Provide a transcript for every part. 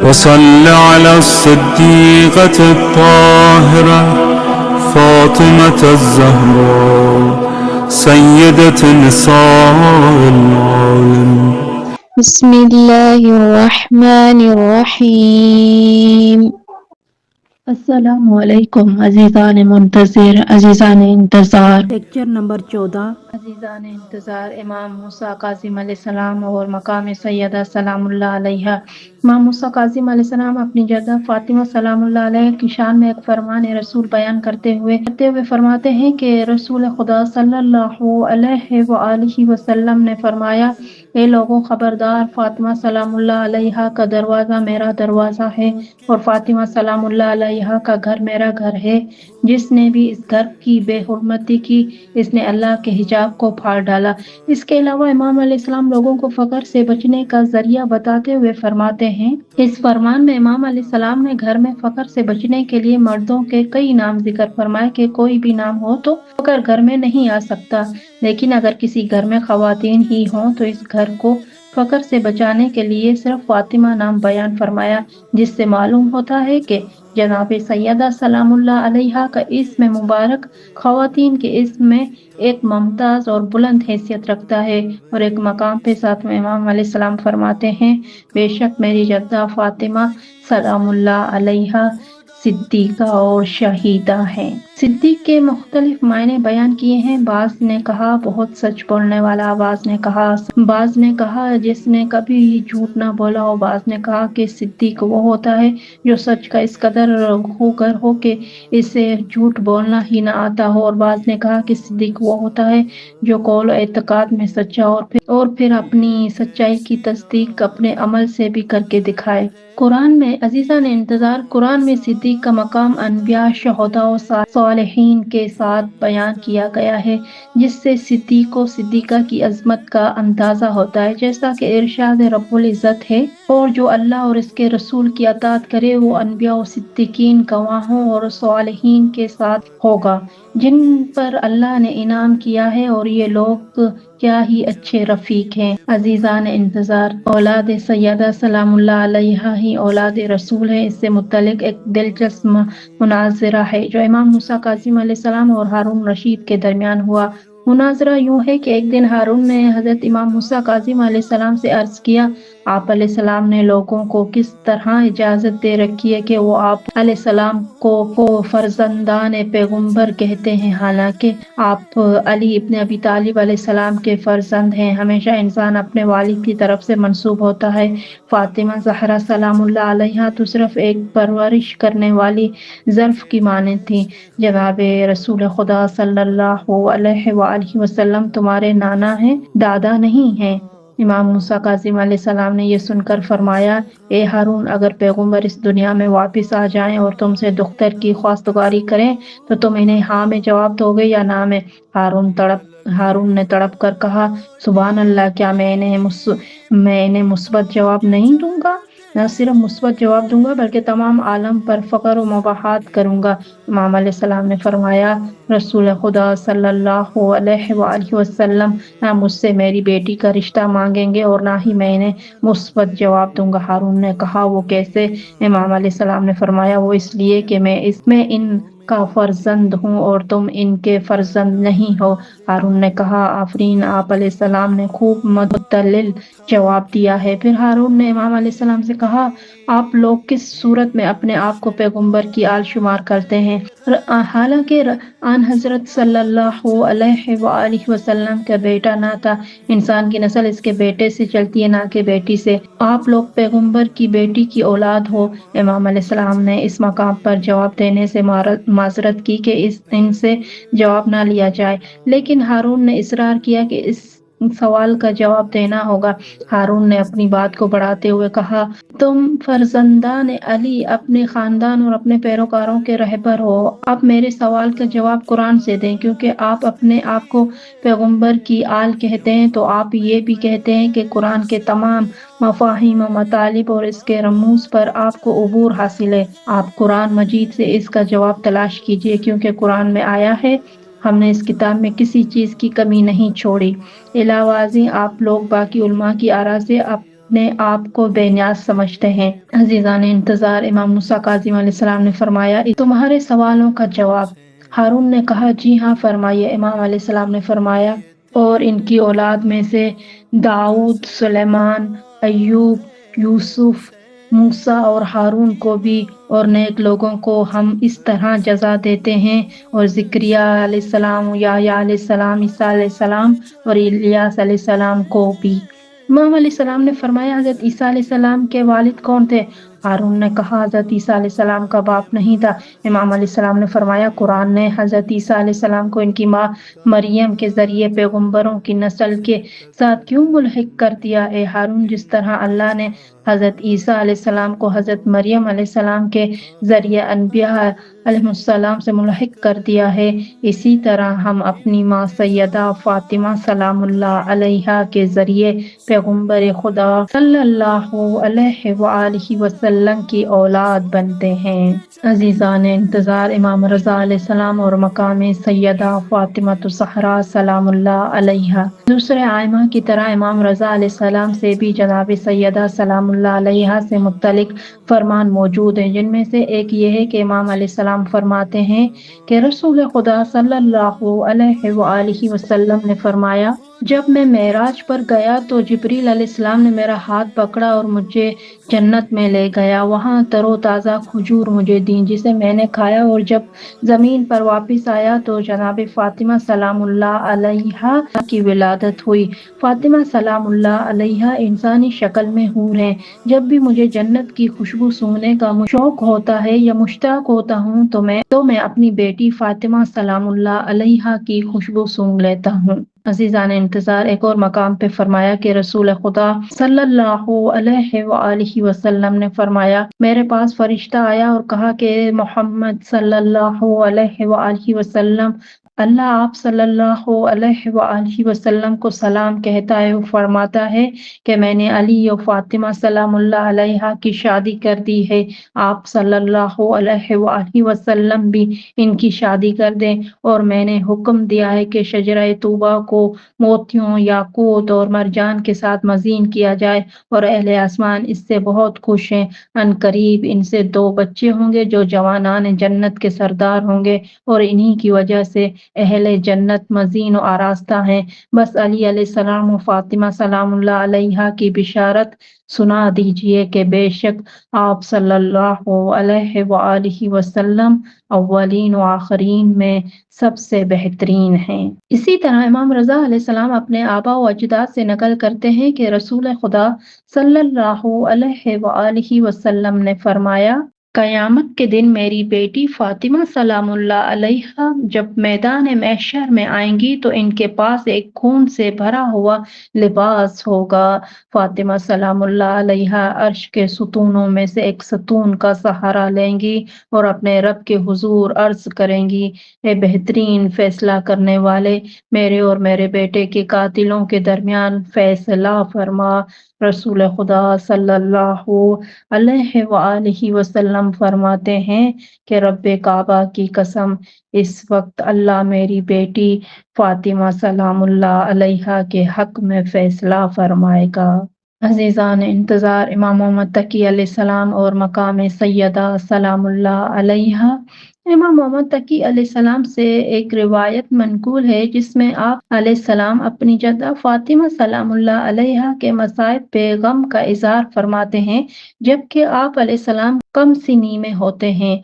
وصل على الصديقة الطاهرة فاطمة الزهراء سيدة نساء العالمين. بسم الله الرحمن الرحیم۔ السلام علیکم عزیزان منتظر، عزیزان انتظار۔ Lecture number 14۔ عزیزان انتظار، امام موسیٰ کاظم علیہ السلام اور مقام سیدہ سلام اللہ علیہا۔ امام موسیٰ کاظم علیہ السلام اپنی جدہ فاطمہ سلام اللہ علیہ کی شان میں ایک فرمان رسول بیان کرتے ہوئے فرماتے ہیں کہ رسول خدا صلی اللہ علیہ وآلہ وسلم نے فرمایا، اے لوگوں خبردار، فاطمہ سلام اللہ علیہا کا دروازہ میرا دروازہ ہے اور فاطمہ سلام اللہ علیہا کا گھر میرا گھر ہے۔ جس نے بھی اس گھر کی بے حرمتی کی، اس نے اللہ کے حجاب کو پھاڑ ڈالا۔ اس کے علاوہ امام علیہ السلام لوگوں کو فقر سے بچنے کا ذریعہ بتاتے ہوئے فرماتے ہیں، اس فرمان میں امام علیہ السلام نے گھر میں فقر سے بچنے کے لیے مردوں کے کئی نام ذکر فرمائے کہ کوئی بھی نام ہو تو فقر گھر میں نہیں آ سکتا، لیکن اگر کسی گھر میں خواتین ہی ہوں تو اس گھر کو فقر سے بچانے کے لیے صرف فاطمہ نام بیان فرمایا، جس سے معلوم ہوتا ہے کہ جناب سیدہ سلام اللہ علیہا کا اسم مبارک خواتین کے اسم میں ایک ممتاز اور بلند حیثیت رکھتا ہے۔ اور ایک مقام پہ ساتھ میں امام علیہ السلام فرماتے ہیں، بے شک میری جدہ فاطمہ سلام اللہ علیہا صدیقہ اور شہیدہ ہیں۔ صدیق کے مختلف معنی بیان کیے ہیں۔ بعض نے کہا بہت سچ بولنے والا، بعض نے کہا جس نے کبھی جھوٹ نہ بولا، اور بعض نے کہا کہ صدیق وہ ہوتا ہے جو سچ کا اس قدر خوگر ہو کہ اسے جھوٹ بولنا ہی نہ آتا ہو، اور بعض نے کہا کہ صدیق وہ ہوتا ہے جو قول و اعتقاد میں سچا اور پھر اپنی سچائی کی تصدیق اپنے عمل سے بھی کر کے دکھائے۔ قرآن میں عزیزان انتظار، قرآن میں صدیق کا مقام انبیاء، شہداء و صالحین کے ساتھ بیان کیا گیا ہے، جس سے صدیق و صدیقہ کی عظمت کا اندازہ ہوتا ہے، جیسا کہ ارشاد رب العزت ہے، اور جو اللہ اور اس کے رسول کی اطاعت کرے وہ انبیاء و صدیقین، گواہوں اور صالحین کے ساتھ ہوگا، جن پر اللہ نے انعام کیا ہے، اور یہ لوگ کیا ہی اچھے رفیق ہیں۔ عزیزان انتظار، اولاد سیدہ سلام اللہ علیہا ہی اولاد رسول ہے۔ اس سے متعلق ایک دلچسپ مناظرہ ہے جو امام موسیٰ کاظم علیہ السلام اور ہارون رشید کے درمیان ہوا۔ مناظرہ یوں ہے کہ ایک دن ہارون نے حضرت امام موسیٰ کاظم علیہ السلام سے عرض کیا، آپ علیہ السلام نے لوگوں کو کس طرح اجازت دے رکھی ہے کہ وہ آپ علیہ السلام کو فرزندان پیغمبر کہتے ہیں، حالانکہ آپ علی ابن ابی طالب علیہ السلام کے فرزند ہیں۔ ہمیشہ انسان اپنے والد کی طرف سے منسوب ہوتا ہے۔ فاطمہ زہرا سلام اللہ علیہا تو صرف ایک پرورش کرنے والی ظرف کی مانند تھی۔ جناب رسول خدا صلی اللہ علیہ وآلہ وسلم تمہارے نانا ہیں، دادا نہیں ہیں۔ امام موسیٰ کاظم علیہ السلام نے یہ سن کر فرمایا، اے ہارون، اگر پیغمبر اس دنیا میں واپس آ جائیں اور تم سے دختر کی خواستگاری کریں تو تم انہیں ہاں میں جواب دو گے یا نہ میں؟ ہارون نے تڑپ کر کہا، سبحان اللہ، کیا میں انہیں مثبت جواب نہیں دوں گا؟ نہ صرف مثبت جواب دوں گا بلکہ تمام عالم پر فخر و مباحات کروں گا۔ امام علیہ السلام نے فرمایا، رسول خدا صلی اللہ علیہ وآلہ وسلم نہ مجھ سے میری بیٹی کا رشتہ مانگیں گے اور نہ ہی میں انہیں مثبت جواب دوں گا۔ ہارون نے کہا، وہ کیسے؟ امام علیہ السلام نے فرمایا، وہ اس لیے کہ میں ان کا فرزند ہوں اور تم ان کے فرزند نہیں ہو۔ ہارون نے کہا، آفرین، آپ علیہ السلام نے خوب مدلل جواب دیا ہے۔ پھر ہارون نے امام علیہ السلام سے کہا، آپ لوگ کس صورت میں اپنے آپ کو پیغمبر کی آل شمار کرتے ہیں، حالانکہ آن حضرت صلی اللہ علیہ وآلہ وسلم کا بیٹا نہ تھا؟ انسان کی نسل اس کے بیٹے سے چلتی ہے، نہ کہ بیٹی سے۔ آپ لوگ پیغمبر کی بیٹی کی اولاد ہو۔ امام علیہ السلام نے اس مقام پر جواب دینے سے معذرت کی کہ ان سے جواب نہ لیا جائے، لیکن ہارون نے اصرار کیا کہ اس سوال کا جواب دینا ہوگا۔ ہارون نے اپنی بات کو بڑھاتے ہوئے کہا، تم فرزندان علی اپنے خاندان اور اپنے پیروکاروں کے رہبر ہو۔ اب میرے سوال کا جواب قرآن سے دیں، کیونکہ آپ اپنے آپ کو پیغمبر کی آل کہتے ہیں، تو آپ یہ بھی کہتے ہیں کہ قرآن کے تمام مفاہیم و مطالب اور اس کے رموز پر آپ کو عبور حاصل ہے۔ آپ قرآن مجید سے اس کا جواب تلاش کیجئے، کیونکہ قرآن میں آیا ہے، ہم نے اس کتاب میں کسی چیز کی کمی نہیں چھوڑی۔ علاوہ ازیں آپ لوگ باقی علماء کی آراء سے اپنے آپ کو بے نیاز سمجھتے ہیں۔ عزیزان انتظار، امام موسیٰ کاظم علیہ السلام نے فرمایا، تمہارے سوالوں کا جواب۔ ہارون نے کہا، جی ہاں فرمائیے۔ امام علیہ السلام نے فرمایا، اور ان کی اولاد میں سے داؤد، سلیمان، ایوب، یوسف، موسیٰ اور ہارون کو بھی اور نیک لوگوں کو ہم اس طرح جزا دیتے ہیں، اور زکریا علیہ السلام، یحییٰ علیہ السلام، عیسیٰ علیہ السلام اور الیاس علیہ السلام کو بھی۔ امام علیہ السلام نے فرمایا، حضرت عیسیٰ علیہ السلام کے والد کون تھے؟ ہارون نے کہا، حضرت عیسیٰ علیہ السلام کا باپ نہیں تھا۔ امام علیہ السلام نے فرمایا، قرآن نے حضرت عیسیٰ علیہ السلام کو ان کی ماں مریم کے ذریعے پیغمبروں کی نسل کے ساتھ کیوں ملحق کر دیا؟ اے ہارون، جس طرح اللہ نے حضرت عیسیٰ علیہ السلام کو حضرت مریم علیہ السلام کے ذریعے انبیاء علیہ السلام سے ملحق کر دیا ہے، اسی طرح ہم اپنی ماں سیدہ فاطمہ سلام اللہ علیہا کے ذریعے پیغمبر خدا صلی اللہ علیہ وآلہ وسلم کی اولاد بنتے ہیں۔ عزیزان انتظار، امام رضا علیہ السلام اور مقام سیدہ فاطمہ الزہرا سلام اللہ علیہا دوسرے ائمہ کی طرح امام رضا علیہ السلام سے بھی جناب سیدہ سلام اللہ علیہا سے متعلق فرمان موجود ہیں، جن میں سے ایک یہ ہے کہ امام علیہ السلام فرماتے ہیں کہ رسول خدا صلی اللہ علیہ وآلہ وسلم نے فرمایا، جب میں معراج پر گیا تو جبریل علیہ السلام نے میرا ہاتھ پکڑا اور مجھے جنت میں لے گیا، وہاں تر و تازہ کھجور مجھے دیں جسے میں نے کھایا، اور جب زمین پر واپس آیا تو جناب فاطمہ سلام اللہ علیہا کی ولادت ہوئی۔ فاطمہ سلام اللہ علیہا انسانی شکل میں حور ہیں۔ جب بھی مجھے جنت کی خوشبو سونگھنے کا شوق ہوتا ہے یا مشتاق ہوتا ہوں تو میں اپنی بیٹی فاطمہ سلام اللہ علیہا کی خوشبو سونگھ لیتا ہوں۔ عزیزان انتظار، ایک اور مقام پہ فرمایا کہ رسول خدا صلی اللہ علیہ وآلہ وسلم نے فرمایا، میرے پاس فرشتہ آیا اور کہا کہ محمد صلی اللہ علیہ وآلہ وسلم، اللہ آپ صلی اللہ علیہ وآلہ وسلم کو سلام کہتا ہے، وہ فرماتا ہے کہ میں نے علی و فاطمہ سلام اللہ علیہا کی شادی کر دی ہے، آپ صلی اللہ علیہ وآلہ وسلم بھی ان کی شادی کر دیں، اور میں نے حکم دیا ہے کہ شجرہ طوبہ کو موتیوں، یاقوت اور مرجان کے ساتھ مزین کیا جائے، اور اہل آسمان اس سے بہت خوش ہیں۔ ان قریب ان سے 2 بچے ہوں گے جو جوانان جنت کے سردار ہوں گے، اور انہی کی وجہ سے اہل جنت مزین و آراستہ ہیں۔ بس علی علیہ السلام و فاطمہ سلام اللہ علیہا کی بشارت سنا دیجئے کہ بے شک آپ صلی اللہ علیہ وآلہ وسلم اولین و آخرین میں سب سے بہترین ہیں۔ اسی طرح امام رضا علیہ السلام اپنے آباء و اجداد سے نقل کرتے ہیں کہ رسول خدا صلی اللہ علیہ وآلہ وسلم نے فرمایا، قیامت کے دن میری بیٹی فاطمہ سلام اللہ علیہا جب میدان محشر میں آئیں گی تو ان کے پاس ایک خون سے بھرا ہوا لباس ہوگا۔ فاطمہ سلام اللہ علیہا عرش کے ستونوں میں سے ایک ستون کا سہارا لیں گی اور اپنے رب کے حضور عرض کریں گی، اے بہترین فیصلہ کرنے والے، میرے اور میرے بیٹے کے قاتلوں کے درمیان فیصلہ فرما۔ رسول خدا صلی اللہ علیہ وآلہ وسلم فرماتے ہیں کہ رب کعبہ کی قسم، اس وقت اللہ میری بیٹی فاطمہ سلام اللہ علیہا کے حق میں فیصلہ فرمائے گا۔ عزیزان انتظار، امام محمد تقی علیہ السلام اور مقام سیدہ سلام اللہ علیہا۔ امام محمد تقی علیہ السلام سے ایک روایت منقول ہے جس میں آپ علیہ السلام اپنی جدہ فاطمہ سلام اللہ علیہا کے مصائب پہ غم کا اظہار فرماتے ہیں، جبکہ آپ علیہ السلام کم سنی میں ہوتے ہیں۔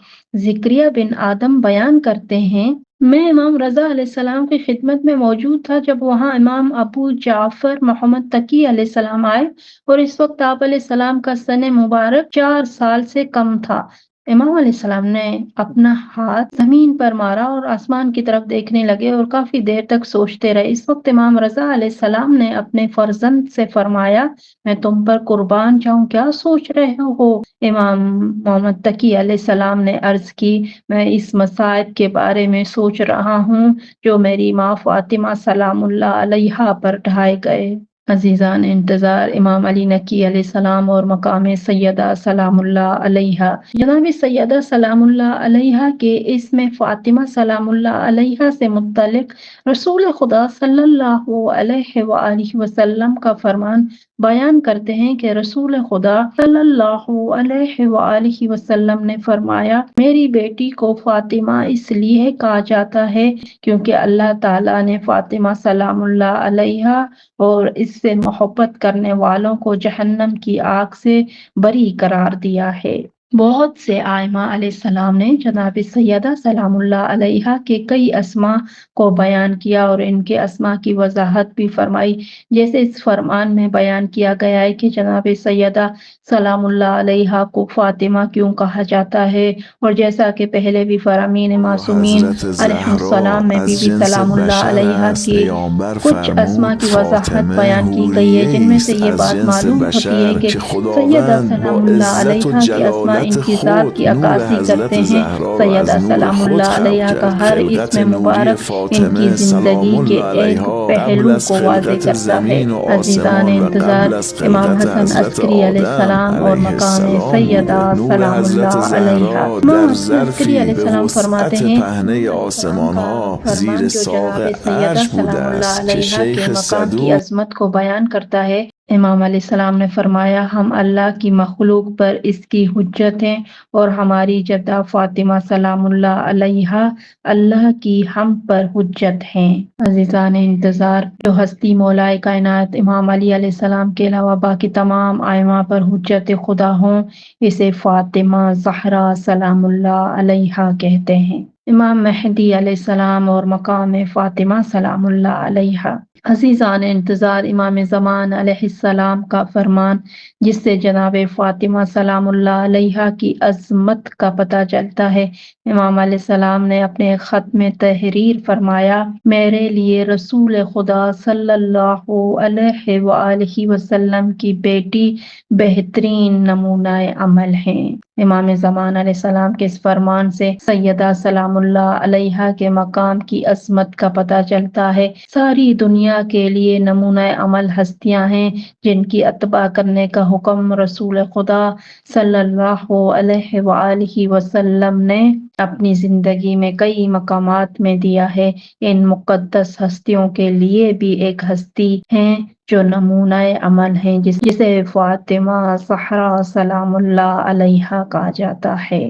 زکریا بن آدم بیان کرتے ہیں، میں امام رضا علیہ السلام کی خدمت میں موجود تھا جب وہاں امام ابو جعفر محمد تقی علیہ السلام آئے، اور اس وقت آپ علیہ السلام کا سن مبارک 4 سال سے کم تھا۔ امام علیہ السلام نے اپنا ہاتھ زمین پر مارا اور آسمان کی طرف دیکھنے لگے اور کافی دیر تک سوچتے رہے۔ اس وقت امام رضا علیہ السلام نے اپنے فرزند سے فرمایا، میں تم پر قربان جاؤں، کیا سوچ رہے ہو؟ امام محمد تقی علیہ السلام نے عرض کی، میں اس مصائب کے بارے میں سوچ رہا ہوں جو میری ماں فاطمہ سلام اللہ علیہا پر ڈھائے گئے۔ عزیزان انتظار، امام علی نقی علیہ السلام اور مقام سیدہ سلام اللہ علیہا۔ جناب سیدہ سلام اللہ علیہا کے اس میں فاطمہ سلام اللہ علیہا سے متعلق رسول خدا صلی اللہ علیہ وآلہ وسلم کا فرمان بیان کرتے ہیں کہ رسول خدا صلی اللہ علیہ وآلہ وسلم نے فرمایا، میری بیٹی کو فاطمہ اس لیے کہا جاتا ہے کیونکہ اللہ تعالیٰ نے فاطمہ سلام اللہ علیہا اور اس سے محبت کرنے والوں کو جہنم کی آگ سے بری قرار دیا ہے۔ بہت سے ائمہ علیہ السلام نے جناب سیدہ سلام اللہ علیہا کے کئی اسماء کو بیان کیا اور ان کے اسماء کی وضاحت بھی فرمائی، جیسے اس فرمان میں بیان کیا گیا ہے کہ جناب سیدہ سلام اللہ علیہا کو فاطمہ کیوں کہا جاتا ہے، اور جیسا کہ پہلے بھی فرامین معصومین حضرت علیہ زہرا السلام میں بی از بی جنس سلام اللہ بشر علیہا است، کی پیامبر کچھ اسماء فرمود کی وضاحت فاطمه بیان کی گئی ہے، جن میں سے حوریه یہ است بات از جنس معلوم ہوتی ہے بشر کہ که سیدہ خداوند با سلام اللہ عزت و علیہا کے اسماء ان جلالت کی ذات کی خود نور عکاسی کرتے حضرت ہیں۔ زهرا را سیدہ از نور سلام خود اللہ خلق علیہا کا کرد۔ ہر خلقت اسم نوری مبارک ان کی فاطمه سلام زندگی کے الله ایک علیها قبل پہلو از کو واضح خلقت کرتا ہے۔ زمین و عزیزان آسمان و انتظار، قبل از امام خلقت حسن حضرت عسکری علیہ آدم السلام اور علیه مقام السلام سیدہ بوده۔ نور سلام حضرت اللہ علیہا، زهرا امام در حسن عسکری ظرفی علیہ به السلام فرماتے وسعت ہیں، پهنه آسمان کا ها فرمان زیر جو ساق جناب سیدہ عرش بوده سلام اللہ است که علیہا کے شیخ مقام کی صدوق عظمت کو بیان کرتا ہے۔ امام علیہ السلام نے فرمایا، ہم اللہ کی مخلوق پر اس کی حجت ہیں اور ہماری جدہ فاطمہ سلام اللہ علیہا اللہ کی ہم پر حجت ہیں۔ عزیزان انتظار، جو ہستی مولائے کائنات امام علی علیہ السلام کے علاوہ باقی تمام ائمہ پر حجت خدا ہوں، اسے فاطمہ زہرا سلام اللہ علیہا کہتے ہیں۔ امام مہدی علیہ السلام اور مقام فاطمہ سلام اللہ علیہا۔ عزیزان انتظار، امام زمان علیہ السلام کا فرمان جس سے جناب فاطمہ سلام اللہ علیہا کی عظمت کا پتہ چلتا ہے، امام علیہ السلام نے اپنے خط میں تحریر فرمایا، میرے لیے رسول خدا صلی اللہ علیہ وآلہ وسلم کی بیٹی بہترین نمونہ عمل ہیں۔ امام زمان علیہ السلام کے اس فرمان سے سیدہ سلام اللہ علیہا کے مقام کی عظمت کا پتہ چلتا ہے۔ ساری دنیا کے لیے نمونہ عمل ہستیاں ہیں جن کی اتباع کرنے کا حکم رسول خدا صلی اللہ علیہ وآلہ وسلم نے اپنی زندگی میں کئی مقامات میں دیا ہے۔ ان مقدس ہستیوں کے لیے بھی ایک ہستی ہیں جو نمونہ عمل ہیں، جسے فاطمہ زہرا سلام اللہ علیہا کہا جاتا ہے۔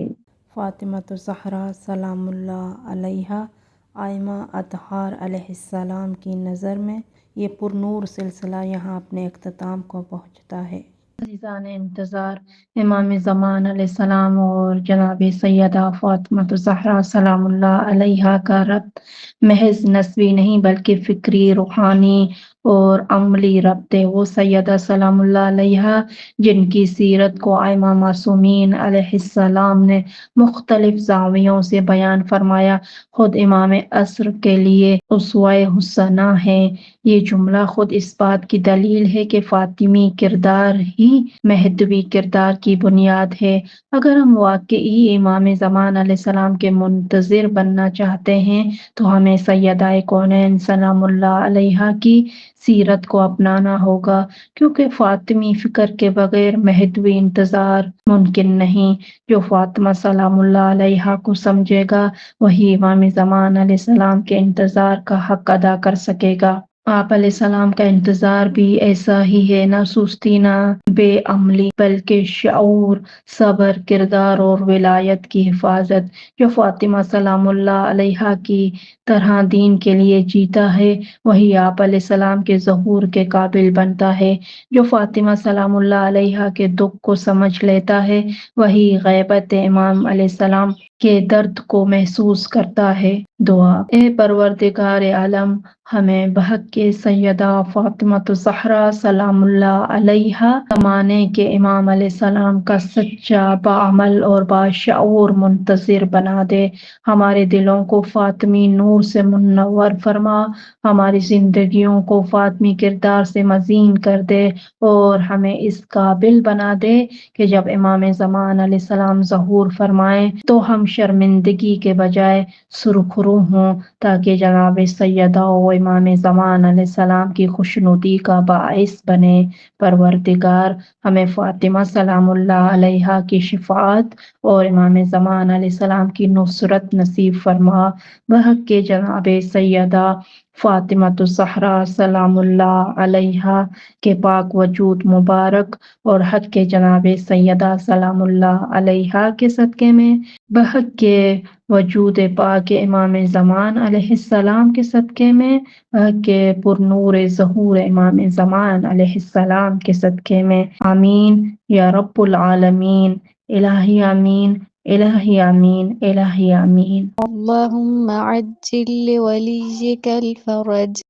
فاطمہ الزہرا سلام اللہ علیہا ائمہ اطہار علیہ السلام کی نظر میں یہ پرنور سلسلہ یہاں اپنے اختتام کو پہنچتا ہے۔ عزیزان انتظار، امام زمان علیہ السلام اور جناب سیدہ فاطمہ الزہرا سلام اللہ علیہا کا ربط محض نسبی نہیں بلکہ فکری، روحانی اور عملی ربط ہے۔ وہ سیدہ سلام اللہ علیہا جن کی سیرت کو ائمہ معصومین علیہ السلام نے مختلف زاویوں سے بیان فرمایا، خود امام عصر کے لیے اسوہ حسنہ ہیں۔ یہ جملہ خود اس بات کی دلیل ہے کہ فاطمی کردار ہی مہدوی کردار کی بنیاد ہے۔ اگر ہم واقعی امام زمان علیہ السلام کے منتظر بننا چاہتے ہیں تو ہمیں سیدہ کونین سلام اللہ علیہا کی سیرت کو اپنانا ہوگا، کیونکہ فاطمی فکر کے بغیر مہدوی انتظار ممکن نہیں۔ جو فاطمہ سلام اللہ علیہا کو سمجھے گا وہی امام زمان علیہ السلام کے انتظار کا حق ادا کر سکے گا۔ آپ علیہ السلام کا انتظار بھی ایسا ہی ہے، نہ سستی نہ بے عملی بلکہ شعور، صبر، کردار اور ولایت کی حفاظت۔ جو فاطمہ سلام اللہ علیہا کی طرح دین کے لیے جیتا ہے وہی آپ علیہ السلام کے ظہور کے قابل بنتا ہے۔ جو فاطمہ سلام اللہ علیہا کے دکھ کو سمجھ لیتا ہے وہی غیبت امام علیہ السلام کے درد کو محسوس کرتا ہے۔ دعا: اے پروردگار عالم، ہمیں بحق کے سیدہ فاطمہ الزہرا سلام اللہ علیہا زمانے کے امام علیہ السلام کا سچا، باعمل اور باشعور منتظر بنا دے۔ ہمارے دلوں کو فاطمی نور سے منور فرما، ہماری زندگیوں کو فاطمی کردار سے مزین کر دے اور ہمیں اس قابل بنا دے کہ جب امام زمان علیہ السلام ظہور فرمائیں تو ہم شرمندگی کے بجائے سرخرو ہوں، تاکہ جناب سیدہ و امام زمان علیہ السلام کی خوشنودی کا باعث بنے۔ پروردگار، ہمیں فاطمہ سلام اللہ علیہا کی شفاعت اور امام زمان علیہ السلام کی نصرت نصیب فرما۔ بحق کے جناب سیدہ فاطمہ الزہرا سلام اللہ علیہا کے پاک وجود مبارک اور حق کے جناب سیدہ سلام اللہ علیہا کے صدقے میں، بحق کے وجود پاک امام زمان علیہ السلام کے صدقے میں، بحق کے پر نور ظہور امام زمان علیہ السلام کے صدقے میں، آمین یا رب العالمین، الہی آمین، الہی آمین، الہی آمین۔ اللهم عجل لوليك الفرج